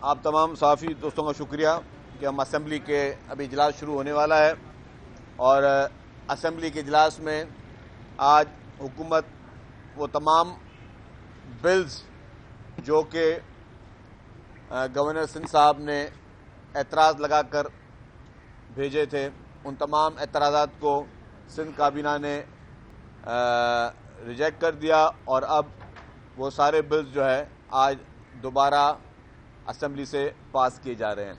آپ تمام صحافی دوستوں کا شکریہ کہ ہم اسمبلی کے ابھی اجلاس شروع ہونے والا ہے اور اسمبلی کے اجلاس میں آج حکومت وہ تمام بلز جو کہ گورنر سندھ صاحب نے اعتراض لگا کر بھیجے تھے ان تمام اعتراضات کو سندھ کابینہ نے ریجیکٹ کر دیا اور اب وہ سارے بلز جو ہے آج دوبارہ اسمبلی سے پاس کیے جا رہے ہیں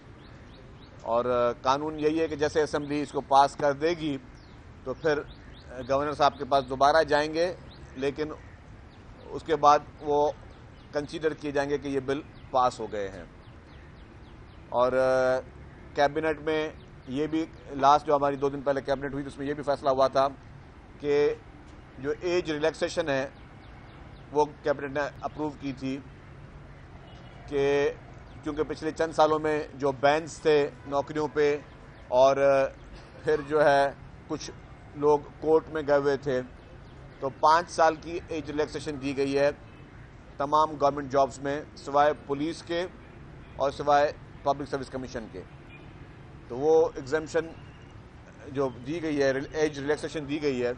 اور قانون یہی ہے کہ جیسے اسمبلی اس کو پاس کر دے گی تو پھر گورنر صاحب کے پاس دوبارہ جائیں گے، لیکن اس کے بعد وہ کنسیڈر کیے جائیں گے کہ یہ بل پاس ہو گئے ہیں۔ اور کیبنٹ میں یہ بھی لاسٹ جو ہماری 2 دن پہلے کیبنٹ ہوئی تو اس میں یہ بھی فیصلہ ہوا تھا کہ جو ایج ریلیکسیشن ہے وہ کیبنٹ نے اپروو کی تھی کہ کیونکہ پچھلے چند سالوں میں جو بینز تھے نوکریوں پہ اور پھر جو ہے کچھ لوگ کورٹ میں گئے ہوئے تھے تو 5 سال کی ایج ریلیکسیشن دی گئی ہے تمام گورنمنٹ جابز میں سوائے پولیس کے اور سوائے پبلک سروس کمیشن کے۔ تو وہ ایگزمپشن جو دی گئی ہے، ایج ریلیکسیشن دی گئی ہے،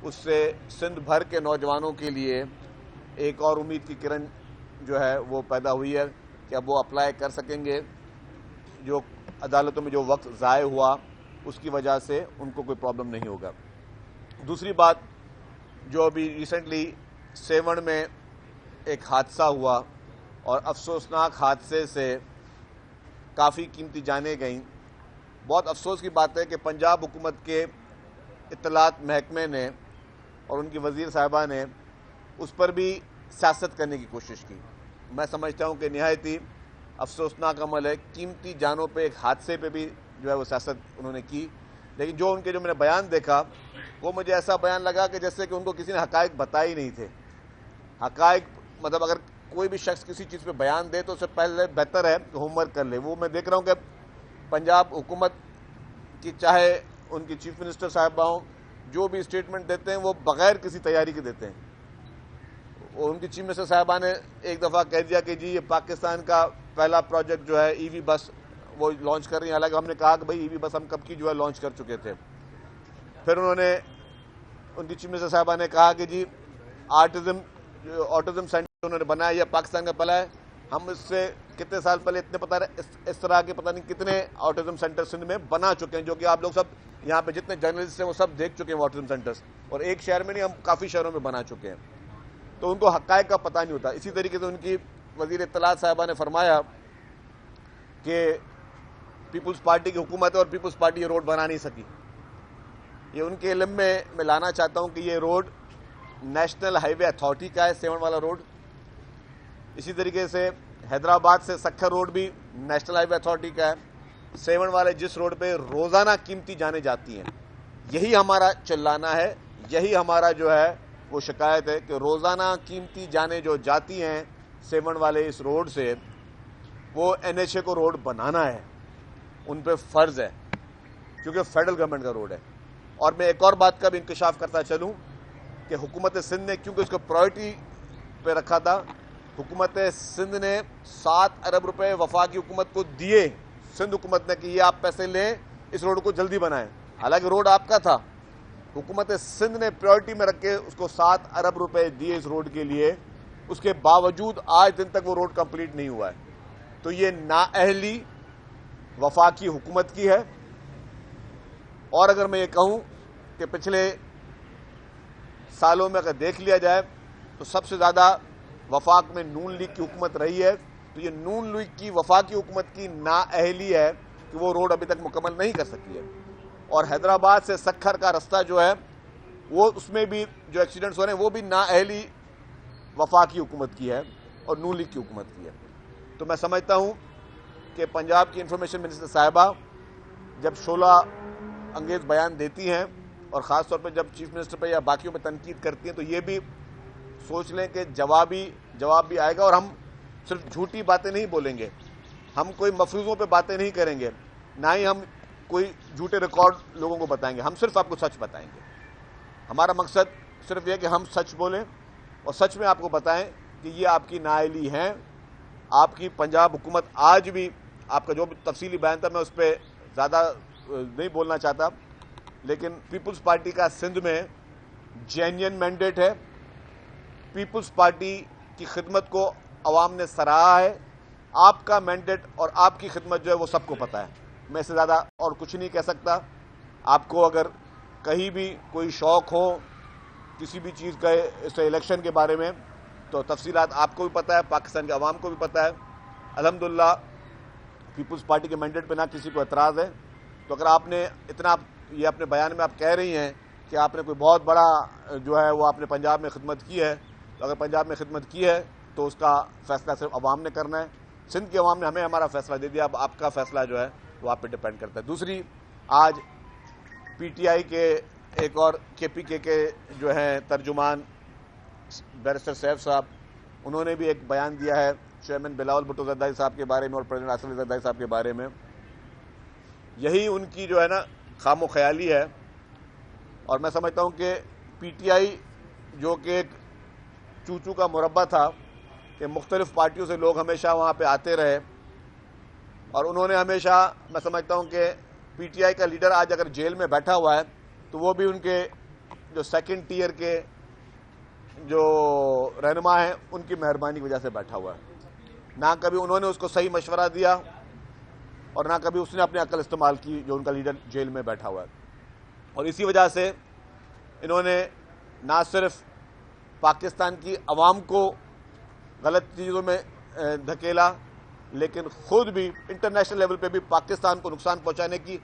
اس سے سندھ بھر کے نوجوانوں کے لیے ایک اور امید کی کرن جو ہے وہ پیدا ہوئی ہے کہ اب وہ اپلائی کر سکیں گے، جو عدالتوں میں جو وقت ضائع ہوا اس کی وجہ سے ان کو کوئی پرابلم نہیں ہوگا۔ دوسری بات جو ابھی ریسنٹلی سیون میں ایک حادثہ ہوا اور افسوسناک حادثے سے کافی قیمتی جانیں گئیں، بہت افسوس کی بات ہے کہ پنجاب حکومت کے اطلاعات محکمے نے اور ان کی وزیر صاحبہ نے اس پر بھی سیاست کرنے کی کوشش کی۔ میں سمجھتا ہوں کہ نہایت ہی افسوسناک عمل ہے، قیمتی جانوں پہ ایک حادثے پہ بھی جو ہے وہ سیاست انہوں نے کی، لیکن جو میں نے بیان دیکھا وہ مجھے ایسا بیان لگا کہ جیسے کہ ان کو کسی نے حقائق بتائے ہی نہیں تھے۔ حقائق مطلب اگر کوئی بھی شخص کسی چیز پہ بیان دے تو اس سے پہلے بہتر ہے کہ ہوم ورک کر لے۔ وہ میں دیکھ رہا ہوں کہ پنجاب حکومت کی چاہے ان کی چیف منسٹر صاحبہ ہوں، جو بھی اسٹیٹمنٹ دیتے ہیں وہ بغیر کسی تیاری کے دیتے ہیں۔ ان کی چیف منسٹر صاحبہ نے ایک دفعہ کہہ دیا کہ جی یہ پاکستان کا پہلا پروجیکٹ جو ہے ای وی بس وہ لانچ کر رہی ہیں، حالانکہ ہم نے کہا کہ بھائی ای وی بس ہم کب کی جو ہے لانچ کر چکے تھے۔ پھر ان کی چیف منسٹر صاحبہ نے کہا کہ جی آٹزم سینٹر انہوں نے بنایا یہ پاکستان کا پہلا ہے، ہم اس سے کتنے سال پہلے اتنے پتہ اس طرح کے پتہ نہیں کتنے آٹزم سینٹر سندھ میں بنا چکے ہیں، جو کہ آپ لوگ سب یہاں پہ جتنے جرنلسٹ ہیں وہ سب دیکھ چکے ہیں وہ آٹزم سینٹرز، اور ایک شہر میں نہیں ہم کافی شہروں میں بنا چکے ہیں۔ تو ان کو حقائق کا پتہ نہیں ہوتا۔ اسی طریقے سے ان کی وزیر اطلاعات صاحبہ نے فرمایا کہ پیپلز پارٹی کی حکومت ہے اور پیپلز پارٹی یہ روڈ بنا نہیں سکی۔ یہ ان کے علم میں لانا چاہتا ہوں کہ یہ روڈ نیشنل ہائی وے اتھارٹی کا ہے، 7 والا روڈ۔ اسی طریقے سے حیدرآباد سے سکھر روڈ بھی نیشنل ہائی وے اتھارٹی کا ہے۔ 7 والے جس روڈ پہ روزانہ قیمتی جانیں جاتی ہیں، یہی ہمارا چلانا ہے، یہی ہمارا جو ہے وہ شکایت ہے کہ روزانہ قیمتی جانیں جو جاتی ہیں 7 والے اس روڈ سے، وہ NHA کو روڈ بنانا ہے، ان پہ فرض ہے کیونکہ فیڈرل گورنمنٹ کا روڈ ہے۔ اور میں ایک اور بات کا بھی انکشاف کرتا چلوں کہ حکومت سندھ نے کیونکہ اس کو پرائرٹی پہ رکھا تھا، حکومت سندھ نے 7 ارب روپے وفاقی حکومت کو دیے، سندھ حکومت نے کہ یہ آپ پیسے لیں اس روڈ کو جلدی بنائیں، حالانکہ روڈ آپ کا تھا۔ حکومت سندھ نے پرائرٹی میں رکھ کے اس کو 7 ارب روپے دیے اس روڈ کے لیے، اس کے باوجود آج دن تک وہ روڈ کمپلیٹ نہیں ہوا ہے۔ تو یہ نااہلی وفاقی حکومت کی ہے۔ اور اگر میں یہ کہوں کہ پچھلے سالوں میں اگر دیکھ لیا جائے تو سب سے زیادہ وفاق میں نون لیگ کی حکومت رہی ہے، تو یہ نون لیگ کی وفاقی حکومت کی نااہلی ہے کہ وہ روڈ ابھی تک مکمل نہیں کر سکی ہے۔ اور حیدرآباد سے سکھر کا رستہ جو ہے وہ اس میں بھی جو ایکسیڈنٹس ہو رہے ہیں وہ بھی نااہلی وفاقی حکومت کی ہے اور نون لیگ کی حکومت کی ہے۔ تو میں سمجھتا ہوں کہ پنجاب کی انفارمیشن منسٹر صاحبہ جب شعلہ انگیز بیان دیتی ہیں اور خاص طور پہ جب چیف منسٹر پہ یا باقیوں پہ تنقید کرتی ہیں تو یہ بھی سوچ لیں کہ جواب بھی آئے گا، اور ہم صرف جھوٹی باتیں نہیں بولیں گے، ہم کوئی مفروضوں پہ باتیں نہیں کریں گے، نہ ہی ہم کوئی جھوٹے ریکارڈ لوگوں کو بتائیں گے، ہم صرف آپ کو سچ بتائیں گے۔ ہمارا مقصد صرف یہ کہ ہم سچ بولیں اور سچ میں آپ کو بتائیں کہ یہ آپ کی نااہلی ہیں، آپ کی پنجاب حکومت آج بھی، آپ کا جو بھی تفصیلی بیان تھا میں اس پہ زیادہ نہیں بولنا چاہتا، لیکن پیپلز پارٹی کا سندھ میں جینین مینڈیٹ ہے. پیپلز پارٹی کی خدمت کو عوام نے سراہا ہے. آپ کا مینڈیٹ اور آپ کی خدمت جو ہے وہ سب کو پتہ ہے. میں اس سے زیادہ اور کچھ نہیں کہہ سکتا. آپ کو اگر کہیں بھی کوئی شوق ہو کسی بھی چیز کا اس الیکشن کے بارے میں تو تفصیلات آپ کو بھی پتہ ہے، پاکستان کے عوام کو بھی پتہ ہے. الحمدللہ پیپلز پارٹی کے مینڈیٹ پہ نہ کسی کو اعتراض ہے. تو اگر آپ نے اتنا، یہ اپنے بیان میں آپ کہہ رہی ہیں کہ آپ نے کوئی بہت بڑا جو ہے وہ آپ نے پنجاب میں خدمت کی ہے، تو اگر پنجاب میں خدمت کی ہے تو اس کا فیصلہ صرف عوام نے کرنا ہے. سندھ کے عوام نے ہمیں ہمارا فیصلہ دے دیا، اب آپ کا فیصلہ جو ہے وہ آپ پہ ڈیپینڈ کرتا ہے. دوسری، آج پی ٹی آئی کے ایک اور کے پی کے جو ہیں ترجمان بیرسٹر سیف صاحب، انہوں نے بھی ایک بیان دیا ہے چیئرمین بلاول بھٹو زرداری صاحب کے بارے میں اور پریزیڈنٹ آصف علی زرداری صاحب کے بارے میں. یہی ان کی جو ہے نا خام و خیالی ہے. اور میں سمجھتا ہوں کہ پی ٹی آئی جو کہ ایک چوچو کا مربع تھا کہ مختلف پارٹیوں سے لوگ ہمیشہ وہاں پہ آتے رہے، اور انہوں نے ہمیشہ، میں سمجھتا ہوں کہ پی ٹی آئی کا لیڈر آج اگر جیل میں بیٹھا ہوا ہے تو وہ بھی ان کے جو سیکنڈ ٹیئر کے جو رہنما ہیں ان کی مہربانی کی وجہ سے بیٹھا ہوا ہے. نہ کبھی انہوں نے اس کو صحیح مشورہ دیا اور نہ کبھی اس نے اپنی عقل استعمال کی جو ان کا لیڈر جیل میں بیٹھا ہوا ہے. اور اسی وجہ سے انہوں نے نہ صرف پاکستان کی عوام کو غلط چیزوں میں دھکیلا، لیکن خود بھی انٹرنیشنل لیول پہ بھی پاکستان کو نقصان پہنچانے کی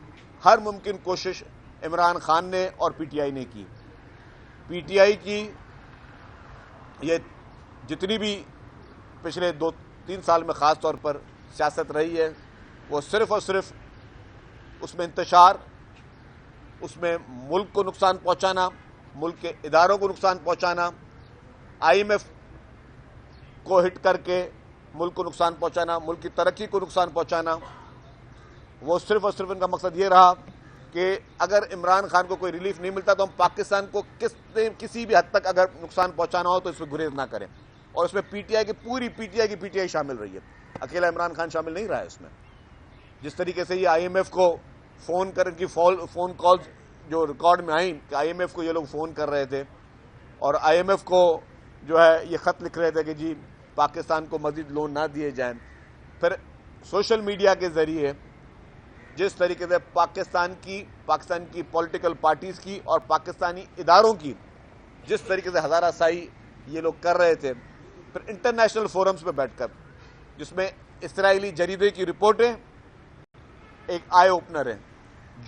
ہر ممکن کوشش عمران خان نے اور پی ٹی آئی نے کی. پی ٹی آئی کی یہ جتنی بھی پچھلے 2-3 سال میں خاص طور پر سیاست رہی ہے، وہ صرف اور صرف اس میں انتشار، اس میں ملک کو نقصان پہنچانا، ملک کے اداروں کو نقصان پہنچانا، آئی ایم ایف کو ہٹ کر کے ملک کو نقصان پہنچانا، ملک کی ترقی کو نقصان پہنچانا. وہ صرف اور صرف ان کا مقصد یہ رہا کہ اگر عمران خان کو کوئی ریلیف نہیں ملتا تو ہم پاکستان کو کسی بھی حد تک اگر نقصان پہنچانا ہو تو اس میں گریز نہ کریں. اور اس میں پی ٹی آئی کی پوری پی ٹی آئی شامل رہی ہے، اکیلا عمران خان شامل نہیں رہا ہے اس میں. جس طریقے سے یہ آئی ایم ایف کو فون کالز جو ریکارڈ میں آئیں کہ آئی ایم ایف کو یہ لوگ فون کر رہے تھے اور آئی ایم ایف کو جو ہے یہ خط لکھ رہے تھے کہ جی پاکستان کو مزید لون نہ دیے جائیں. پھر سوشل میڈیا کے ذریعے جس طریقے سے پاکستان کی پولیٹیکل پارٹیز کی اور پاکستانی اداروں کی جس طریقے سے ہزارہ سائی یہ لوگ کر رہے تھے، پھر انٹرنیشنل فورمز پہ بیٹھ کر، جس میں اسرائیلی جریدے کی رپورٹیں ایک آئی اوپنر ہیں،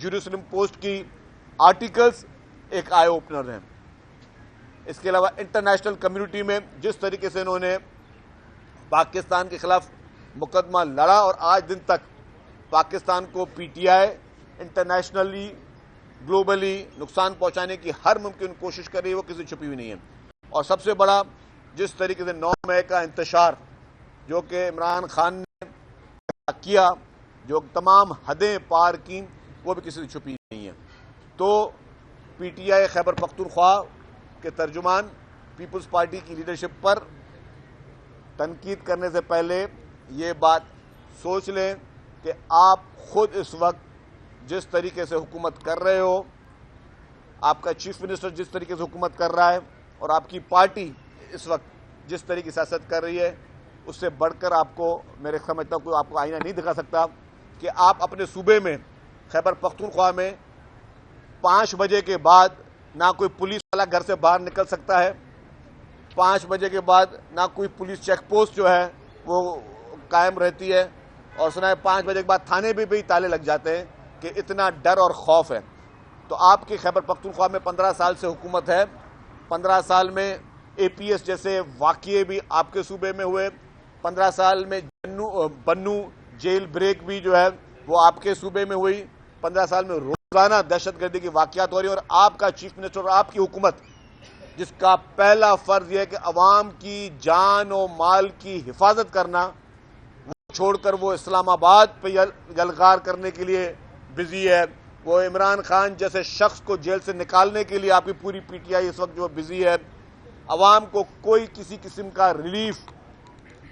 جیروسلم پوسٹ کی آرٹیکلز ایک آئی اوپنر ہیں. اس کے علاوہ انٹرنیشنل کمیونٹی میں جس طریقے سے انہوں نے پاکستان کے خلاف مقدمہ لڑا اور آج دن تک پاکستان کو P T I internationally globally نقصان پہنچانے کی ہر ممکن کوشش کر رہی ہے، وہ کسی چھپی ہوئی نہیں ہے. اور سب سے بڑا جس طریقے سے 9 مئی کا انتشار جو کہ عمران خان نے کیا، جو تمام حدیں پار کی، وہ بھی کسی سے چھپی نہیں ہے. تو P T I Khyber Pakhtunkhwa کے ترجمان پیپلز پارٹی کی لیڈرشپ پر تنقید کرنے سے پہلے یہ بات سوچ لیں کہ آپ خود اس وقت جس طریقے سے حکومت کر رہے ہو، آپ کا چیف منسٹر جس طریقے سے حکومت کر رہا ہے اور آپ کی پارٹی اس وقت جس طریقے سے سیاست کر رہی ہے، اس سے بڑھ کر آپ کو میرے سمجھتا ہوں کوئی آپ کو آئینہ نہیں دکھا سکتا کہ آپ اپنے صوبے میں خیبر پختونخوا میں 5 بجے کے بعد نہ کوئی پولیس والا گھر سے باہر نکل سکتا ہے، 5 بجے کے بعد نہ کوئی پولیس چیک پوسٹ جو ہے وہ قائم رہتی ہے، اور سنا ہے 5 بجے کے بعد تھانے بھی تالے لگ جاتے ہیں کہ اتنا ڈر اور خوف ہے. تو آپ کی خیبر پختونخوا میں 15 سال سے حکومت ہے، 15 سال میں اے پی ایس جیسے واقعے بھی آپ کے صوبے میں ہوئے، 15 سال میں بنو جیل بریک بھی جو ہے وہ آپ کے صوبے میں ہوئی، 15 سال میں روزانہ دہشت گردی کی واقعات ہو رہی ہیں. اور آپ کا چیف منسٹر اور آپ کی حکومت جس کا پہلا فرض یہ ہے کہ عوام کی جان و مال کی حفاظت کرنا، وہ چھوڑ کر وہ اسلام آباد پہ یلغار کرنے کے لیے بزی ہے. وہ عمران خان جیسے شخص کو جیل سے نکالنے کے لیے آپ کی پوری پی ٹی آئی اس وقت جو بزی ہے. عوام کو کوئی کسی قسم کا ریلیف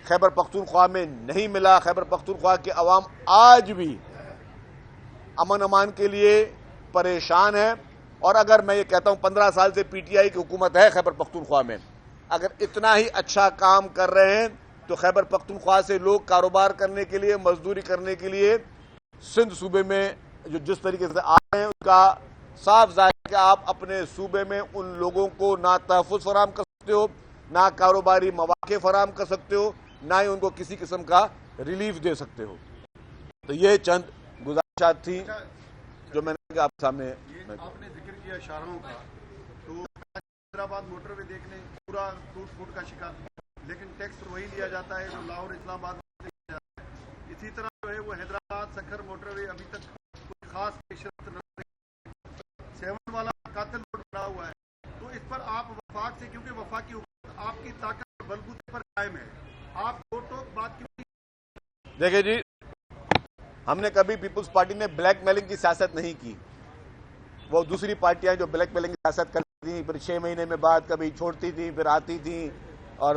خیبر پختونخوا میں نہیں ملا. خیبر پختونخوا کے عوام آج بھی امن امان کے لیے پریشان ہے. اور اگر میں یہ کہتا ہوں 15 سال سے پی ٹی آئی کی حکومت ہے خیبر پختونخوا میں, اگر اتنا ہی اچھا کام کر رہے ہیں تو خیبر پختونخوا سے لوگ کاروبار کرنے کے لیے, مزدوری کرنے کے لیے سندھ صوبے میں جو جس طریقے سے آ رہے ہیں, اس کا صاف ظاہر ہے کہ آپ اپنے صوبے میں ان لوگوں کو نہ تحفظ فراہم کر سکتے ہو, نہ کاروباری مواقع فراہم کر سکتے ہو, نہ ہی ان کو کسی قسم کا ریلیف دے سکتے ہو. تو یہ چند گزارشات تھیں جو میں نے آپ سامنے. آپ نے ذکر کیا شاہراہوں کا, تو حیدرآباد موٹر وے دیکھ لیں, پورا ٹوٹ پھوٹ کا شکار, لیکن ٹیکس وہی لیا جاتا ہے جو لاہور اسلام آباد میں لیا جاتا ہے. اسی طرح جو ہے وہ حیدرآباد سکھر موٹر وے ابھی تک کوئی خاص پیش رفت نہ رہی. 7 والا قاتل روڈ بنا ہوا ہے, تو اس پر آپ وفاق سے, کیونکہ وفاقی حکومت آپ کی طاقت بلبوتے پر قائم ہے, آپ دو ٹوک بات کیوں نہیں؟ دیکھیں جی, ہم نے کبھی پیپلز پارٹی نے بلیک میلنگ کی سیاست نہیں کی. وہ دوسری پارٹیاں جو بلیک میلنگ کی سیاست کرتی تھیں, پھر 6 مہینے میں بعد کبھی چھوڑتی تھیں, پھر آتی تھیں اور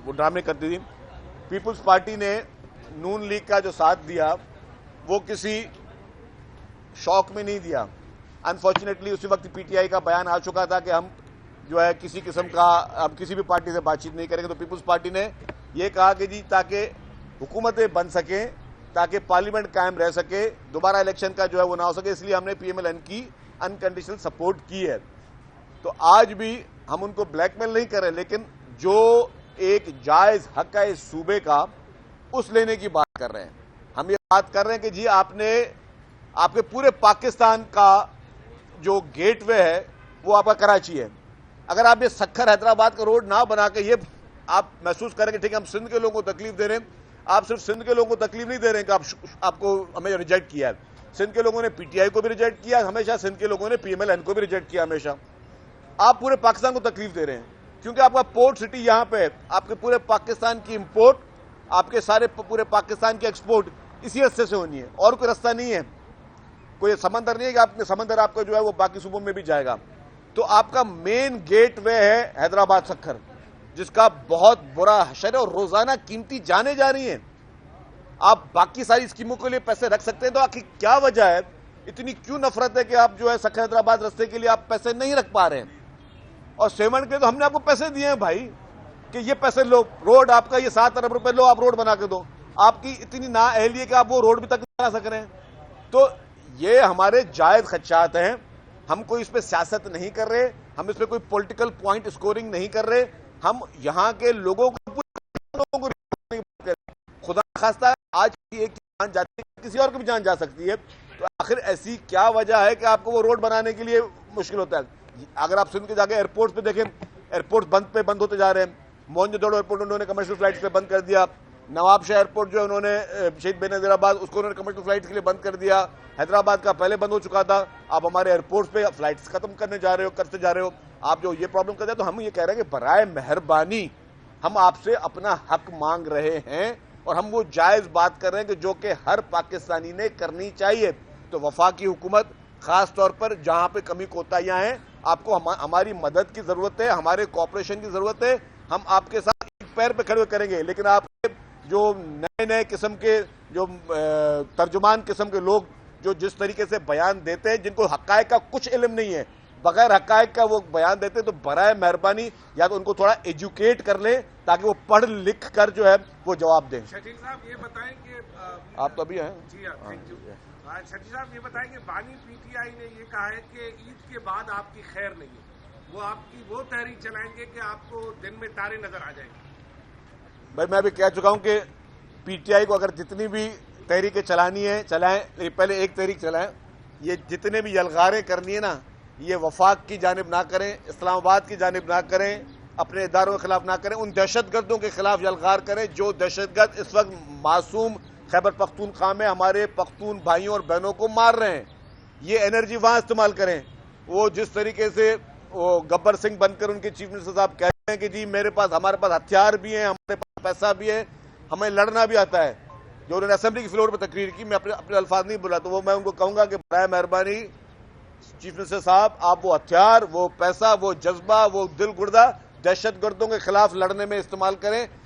وہ ڈرامے کرتی تھیں. پیپلز پارٹی نے نون لیگ کا جو ساتھ دیا وہ کسی شوق میں نہیں دیا. انفارچونیٹلی اسی وقت پی ٹی آئی کا بیان آ چکا تھا کہ ہم جو ہے کسی قسم کا اب کسی بھی پارٹی سے بات چیت نہیں کریں گے. تو پیپلز پارٹی نے یہ کہا کہ جی تاکہ حکومتیں بن سکیں, تاکہ پارلیمنٹ قائم رہ سکے, دوبارہ الیکشن کا جو ہے وہ نہ ہو سکے, اس لیے ہم نے پی ایم ایل این کی انکنڈیشنل سپورٹ کی ہے. تو آج بھی ہم ان کو بلیک میل نہیں کر رہے, لیکن جو ایک جائز حق ہے اس صوبے کا اس لینے کی بات کر رہے ہیں. ہم یہ بات کر رہے ہیں کہ جی آپ نے آپ کے پورے پاکستان کا جو گیٹ وے ہے وہ آپ کا کراچی ہے. اگر آپ یہ سکھر حیدرآباد کا روڈ نہ بنا کے یہ آپ محسوس کریں کہ ٹھیک ہے ہم سندھ کے لوگوں کو تکلیف دے رہے ہیں, آپ صرف سندھ کے لوگوں کو تکلیف نہیں دے رہے ہیں کہ آپ کو ہمیں ریجیکٹ کیا ہے. سندھ کے لوگوں نے پی ٹی آئی کو بھی ریجیکٹ کیا ہمیشہ, سندھ کے لوگوں نے پی ایم ایل این کو بھی ریجیکٹ کیا ہمیشہ. آپ پورے پاکستان کو تکلیف دے رہے ہیں کیونکہ آپ کا پورٹ سٹی یہاں پہ ہے. آپ کے پورے پاکستان کی امپورٹ, آپ کے سارے پورے پاکستان کی ایکسپورٹ اسی رستے سے ہونی ہے, اور کوئی رستہ نہیں ہے. کوئی سمندر نہیں ہے کہ آپ کے سمندر آپ کا جو ہے وہ باقی صوبوں میں بھی جائے گا. تو آپ کا مین گیٹ وے ہے حیدرآباد سکھر, جس کا بہت برا حشر ہے اور روزانہ قیمتی جانیں جا رہی ہیں. آپ باقی ساری اسکیموں کے لیے پیسے رکھ سکتے ہیں, تو آخر کیا وجہ ہے, اتنی کیوں نفرت ہے کہ آپ جو ہے سکھر حیدرآباد رستے کے لیے آپ پیسے نہیں رکھ پا رہے ہیں؟ اور سیمنٹ کے تو ہم نے آپ کو پیسے دیے ہیں بھائی کہ یہ پیسے لو, روڈ آپ کا یہ 7 ارب روپے لو, آپ روڈ بنا کے دو. آپ کی اتنی نااہلی ہے کہ آپ وہ روڈ بھی تک نہیں بنا سک رہے ہیں. تو یہ ہمارے جائز خدشات ہیں, ہم کوئی اس پہ سیاست نہیں کر رہے, ہم اس پہ کوئی پولیٹیکل پوائنٹ اسکورنگ نہیں کر رہے. ہم یہاں کے لوگوں کو خدا خواستہ آج ایک جان جاتی ہے, کسی اور کی بھی جان جا سکتی ہے. تو آخر ایسی کیا وجہ ہے کہ آپ کو وہ روڈ بنانے کے لیے مشکل ہوتا ہے؟ اگر آپ سن کے جا کے ایئرپورٹ پہ دیکھیں, ایئرپورٹ بند ہوتے جا رہے ہیں. موہنجو ایئرپورٹ انہوں نے کمرشل فلائٹس پہ بند کر دیا. نواب شاہ ایئرپورٹ جو انہوں نے شہید بے نظیر آباد, اس کو انہوں نے کمرشل فلائٹس کے لیے بند کر دیا. حیدرآباد کا پہلے بند ہو چکا تھا, آپ ہمارے ایئرپورٹس پہ فلائٹس ختم کرتے جا رہے ہو. آپ جو یہ پرابلم کرتے ہیں, تو ہم یہ کہہ رہے ہیں کہ برائے مہربانی ہم آپ سے اپنا حق مانگ رہے ہیں, اور ہم وہ جائز بات کر رہے ہیں کہ جو کہ ہر پاکستانی نے کرنی چاہیے. تو وفاقی حکومت خاص طور پر جہاں پہ کمی کوتاہیاں ہیں, آپ کو ہماری مدد کی ضرورت ہے, ہمارے کوآپریشن کی ضرورت ہے. ہم آپ کے ساتھ ایک پیر پہ کھڑے کریں گے, لیکن آپ جو نئے قسم کے جو ترجمان قسم کے لوگ جو جس طریقے سے بیان دیتے ہیں, جن کو حقائق کا کچھ علم نہیں ہے, بغیر حقائق کا وہ بیان دیتے ہیں, تو برائے مہربانی یا تو ان کو تھوڑا ایجوکیٹ کر لیں تاکہ وہ پڑھ لکھ کر جو ہے وہ جواب دیں. شکیل صاحب یہ بتائیں کہ آپ تو ابھی ہیں. جی تھینک یو. شکیل صاحب یہ بتائیں کہ بانی پی ٹی آئی نے یہ کہا ہے کہ عید کے بعد آپ کی خیر نہیں ہے, وہ آپ کی وہ تحریک چلائیں گے کہ آپ کو دن میں تارے نظر آ جائیں گے. بھائی میں بھی کہہ چکا ہوں کہ پی ٹی آئی کو اگر جتنی بھی تحریکیں چلانی ہیں چلائیں, لیکن پہلے ایک تحریک چلائیں. یہ جتنے بھی یلغاریں کرنی ہے نا, یہ وفاق کی جانب نہ کریں, اسلام آباد کی جانب نہ کریں, اپنے اداروں کے خلاف نہ کریں, ان دہشت گردوں کے خلاف یلغار کریں جو دہشت گرد اس وقت معصوم خیبر پختونخوا میں ہمارے پختون بھائیوں اور بہنوں کو مار رہے ہیں. یہ انرجی وہاں استعمال کریں. وہ جس طریقے سے وہ گبر سنگھ بن کر ان کے چیف منسٹر صاحب کہتے ہیں کہ جی ہمارے پاس ہتھیار بھی ہیں, ہمارے پاس پیسہ بھی ہے, ہمیں لڑنا بھی آتا ہے, جو انہوں نے اسمبلی کی فلور پہ تقریر کی, میں اپنے الفاظ نہیں بولا, تو وہ میں ان کو کہوں گا کہ برائے مہربانی چیف منسٹر صاحب آپ وہ ہتھیار, وہ پیسہ, وہ جذبہ, وہ دل گردہ دہشت گردوں کے خلاف لڑنے میں استعمال کریں.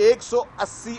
180